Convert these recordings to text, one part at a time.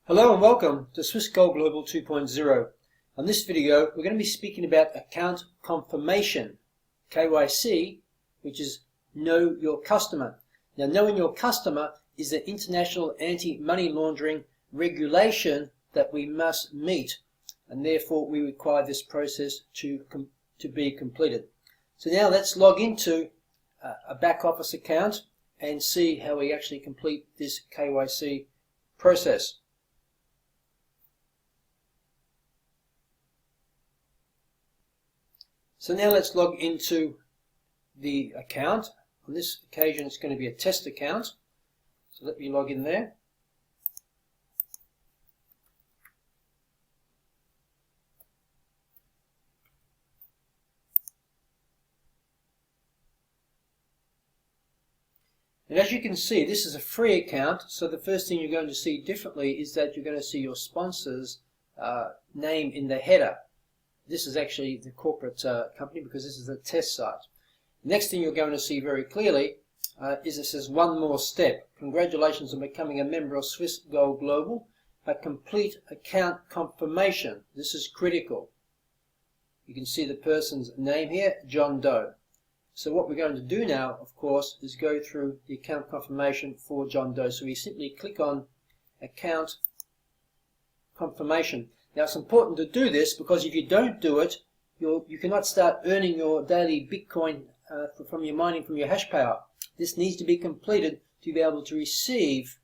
Hello and welcome to Swiss Gold Global 2.0. On this video, we're going to be speaking about account confirmation, KYC, which is Know Your Customer. Now, knowing your customer is an international anti-money laundering regulation that we must meet, and therefore we require this process to be completed. So now let's log into a back office account and see how we actually complete this KYC process. So now let's log into the account. On this occasion it's going to be a test account. So let me log in there. And as you can see, this is a free account, so the first thing you're going to see differently is that you're going to see your sponsor's name in the header. This is actually the corporate company because this is a test site. Next thing you're going to see very clearly is it says one more step. Congratulations on becoming a member of Swiss Gold Global. A complete account confirmation. This is critical. You can see the person's name here, John Doe. So what we're going to do now, of course, is go through the account confirmation for John Doe. So we simply click on account confirmation. Now it's important to do this because if you don't do it, you cannot start earning your daily Bitcoin from your mining from your hash power. This needs to be completed to be able to receive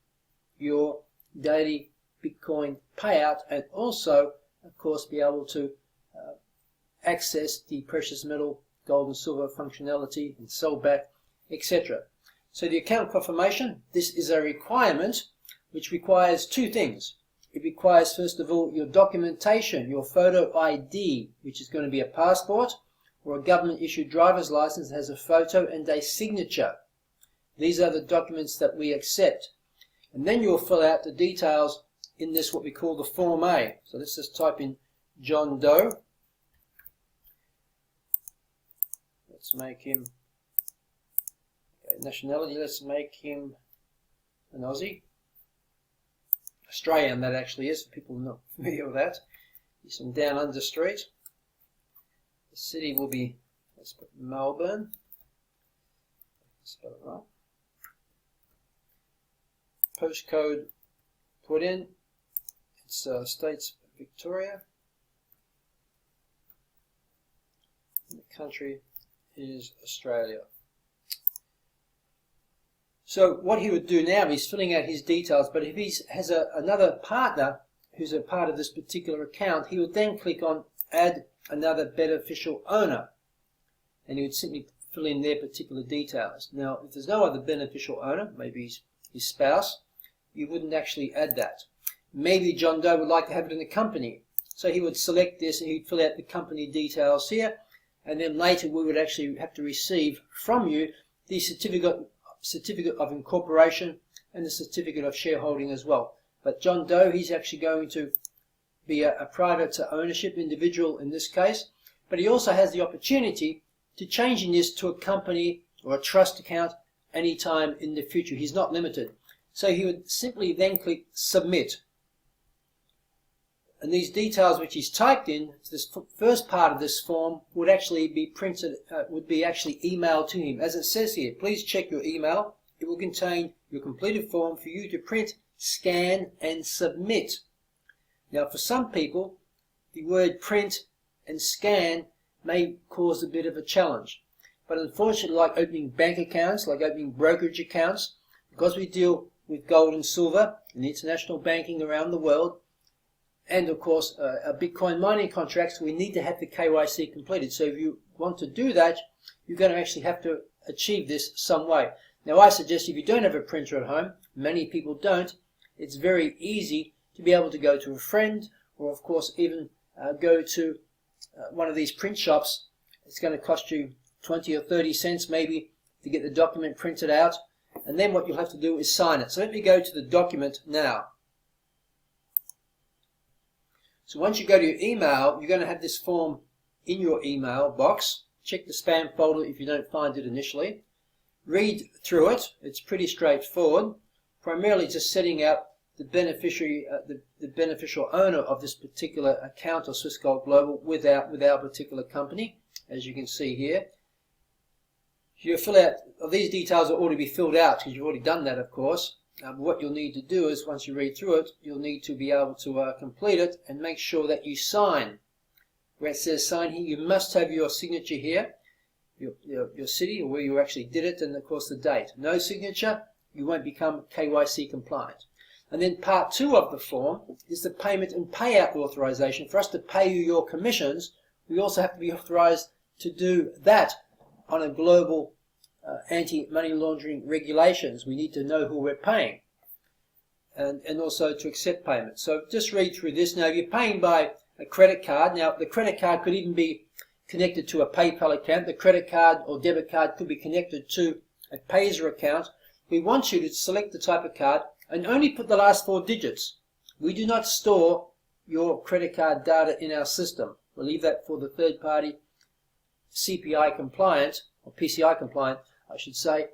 your daily Bitcoin payout and also, of course, be able to access the precious metal, gold and silver functionality and sell back, etc. So the account confirmation, this is a requirement which requires two things. It requires, first of all, your documentation, your photo ID, which is going to be a passport or a government-issued driver's license that has a photo and a signature. These are the documents that we accept. And then you'll fill out the details in this, what we call the Form A. So let's just type in John Doe. Let's make him, nationality, let's make him an Aussie. Australian, that actually is, for people not familiar with that. There's some down under street. The city will be, let's put Melbourne. Spell it right. Postcode put in. It's States Victoria. And the country is Australia. So what he would do now is filling out his details, but if he has another partner who's a part of this particular account, he would then click on Add Another Beneficial Owner, and he would simply fill in their particular details. Now, if there's no other beneficial owner, maybe his spouse, you wouldn't actually add that. Maybe John Doe would like to have it in the company, so he would select this and he'd fill out the company details here, and then later we would actually have to receive from you the certificate of incorporation and the certificate of shareholding as well. But John Doe, he's actually going to be a private ownership individual in this case, but he also has the opportunity to change this to a company or a trust account anytime in the future. He's not limited. So he would simply then click Submit. And these details which he's typed in, this first part of this form would actually be printed, would be actually emailed to him. As it says here, please check your email. It will contain your completed form for you to print, scan and submit. Now for some people, the word print and scan may cause a bit of a challenge. But unfortunately, like opening bank accounts, like opening brokerage accounts, because we deal with gold and silver and international banking around the world, and of course Bitcoin mining contracts, we need to have the KYC completed. So if you want to do that, you're going to actually have to achieve this some way. Now I suggest if you don't have a printer at home, many people don't, it's very easy to be able to go to a friend or of course even go to one of these print shops. It's going to cost you 20 or 30 cents maybe to get the document printed out, and then what you'll have to do is sign it. So let me go to the document now. So once you go to your email, you're going to have this form in your email box. Check the spam folder if you don't find it initially. Read through it. It's pretty straightforward. Primarily just setting out the beneficiary, the beneficial owner of this particular account of Swiss Gold Global with our particular company, as you can see here. You fill out, these details will already be filled out because you've already done that, of course. What you'll need to do is, once you read through it, you'll need to be able to complete it and make sure that you sign. Where it says sign here, you must have your signature here, your city or where you actually did it, and of course the date. No signature, you won't become KYC compliant. And then part 2 of the form is the payment and payout authorization. For us to pay you your commissions, we also have to be authorized to do that on a global anti-money laundering regulations. We need to know who we're paying and also to accept payments. So just read through this. Now, if you're paying by a credit card, now the credit card could even be connected to a PayPal account. The credit card or debit card could be connected to a Pazer account. We want you to select the type of card and only put the last 4 digits. We do not store your credit card data in our system. We'll leave that for the third party CPI compliant, or PCI compliant, I should say,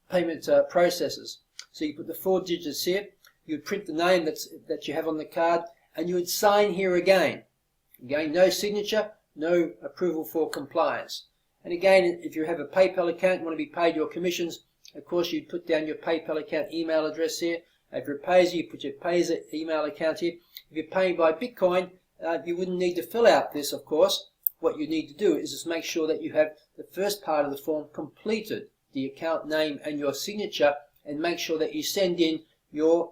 payment processors. So you put the 4 digits here, you would print the name that you have on the card, and you would sign here again. Again, no signature, no approval for compliance. And again, if you have a PayPal account, you want to be paid your commissions, of course you'd put down your PayPal account email address here. If you're a Pazer, you put your Pazer email account here. If you're paying by Bitcoin, you wouldn't need to fill out this, of course. What you need to do is just make sure that you have the first part of the form completed, the account name and your signature, and make sure that you send in your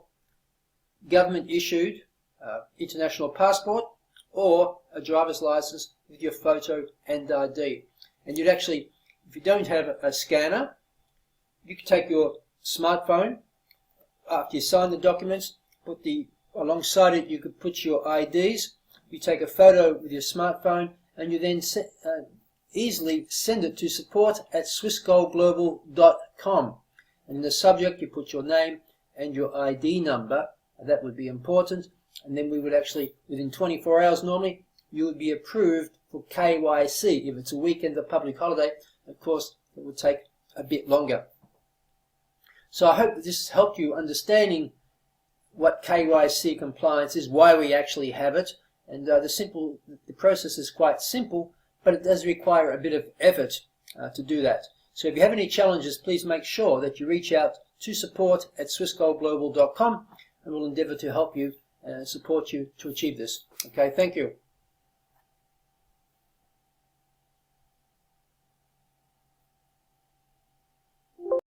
government-issued international passport or a driver's license with your photo and ID. And you'd actually, if you don't have a scanner, you could take your smartphone. After you sign the documents, alongside it you could put your IDs. You take a photo with your smartphone, and you then easily send it to support@swissgoldglobal.com. And in the subject you put your name and your ID number. That would be important. And then we would actually, within 24 hours normally, you would be approved for KYC. If it's a weekend or public holiday, of course, it would take a bit longer. So I hope that this has helped you understanding what KYC compliance is, why we actually have it. And the process is quite simple, but it does require a bit of effort to do that. So if you have any challenges, please make sure that you reach out to support@swissgoldglobal.com, and we'll endeavor to help you and support you to achieve this. Okay, thank you.